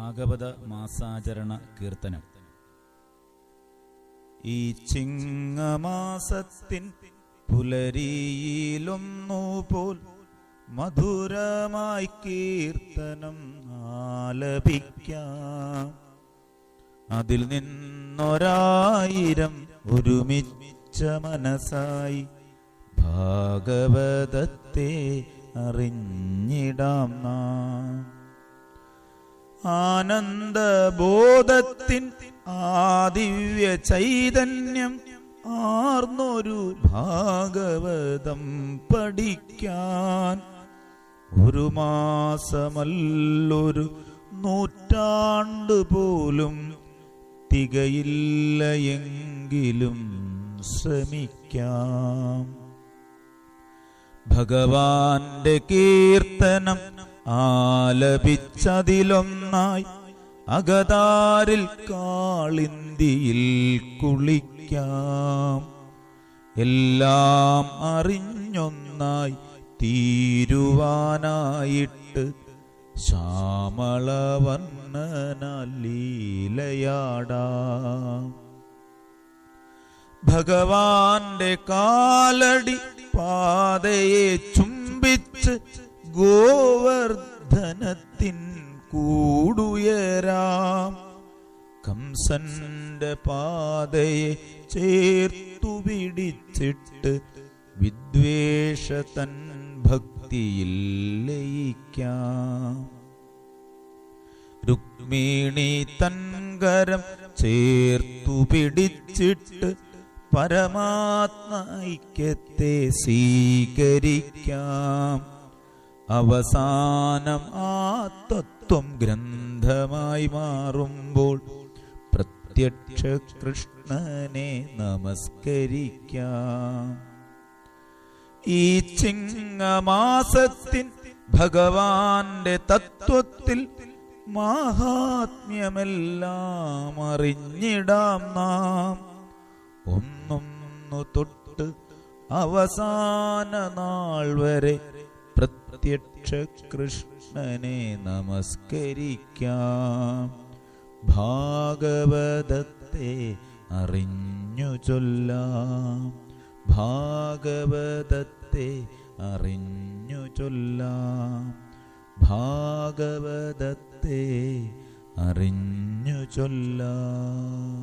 ഭാഗവത മാസാചരണ കീർത്തനം. ഈ ചിങ്ങമാസത്തിൻ പുലരിയിലൊന്നുപോൽ മധുരമായി കീർത്തനം ആലപിക്കാം. അതിൽ നിന്നൊരായിരം ഒരുമിച്ച മനസ്സായി ഭാഗവതത്തെ അറിഞ്ഞിടാം നാം. ആനന്ദബോധത്തിൻ ആദിവ്യ ചൈതന്യം ആർന്നൊരു ഭാഗവതം പഠിക്കാൻ ഒരു മാസമല്ലൊരു നൂറ്റാണ്ട് പോലും തികയില്ല എങ്കിലും ശ്രമിക്കാം. ഭഗവാന്റെ കീർത്തനം ആലപിച്ചതിലൊന്നായി അകതാരിൽ കാളിന്തിയിൽ കുളിക്കാം. എല്ലാം അറിഞ്ഞൊന്നായി തീരുവാനായിട്ട് ശ്യാമളവർണ്ണനാൽ ലീലയാടാം. ഭഗവാന്റെ കാലടി പാതയെ ചുംബിച്ച് ഗോവർദ്ധനത്തിൻ കൂടുയരാം. കംസന്റെ പാതയെ ചേർത്തു പിടിച്ചിട്ട് വിദ്വേഷതൻ ഭക്തിയിൽ ലയിക്കാം. രുക്മിണി തൻകരം ചേർത്തു പിടിച്ചിട്ട് പരമാത്മൈക്യത്തെ സ്വീകരിക്കാം. അവസാനം ആ തത്വം ഗ്രന്ഥമായി മാറുമ്പോൾ പ്രത്യക്ഷ കൃഷ്ണനെ നമസ്കരിക്കാം. ഈ ചിങ്ങമാസത്തിൻ ഭഗവാന്റെ തത്വത്തിൽ മാഹാത്മ്യമെല്ലാം അറിഞ്ഞിടാം നാം. ഒന്നൊന്നു തൊട്ട് അവസാന നാൾ വരെ പ്രത്യക്ഷ കൃഷ്ണനെ നമസ്കരിക്കാം. ഭാഗവതത്തെ അറിഞ്ഞു ചൊല്ലാം. ഭാഗവതത്തെ അറിഞ്ഞു ചൊല്ലാം. ഭാഗവതത്തെ അറിഞ്ഞു ചൊല്ലാം.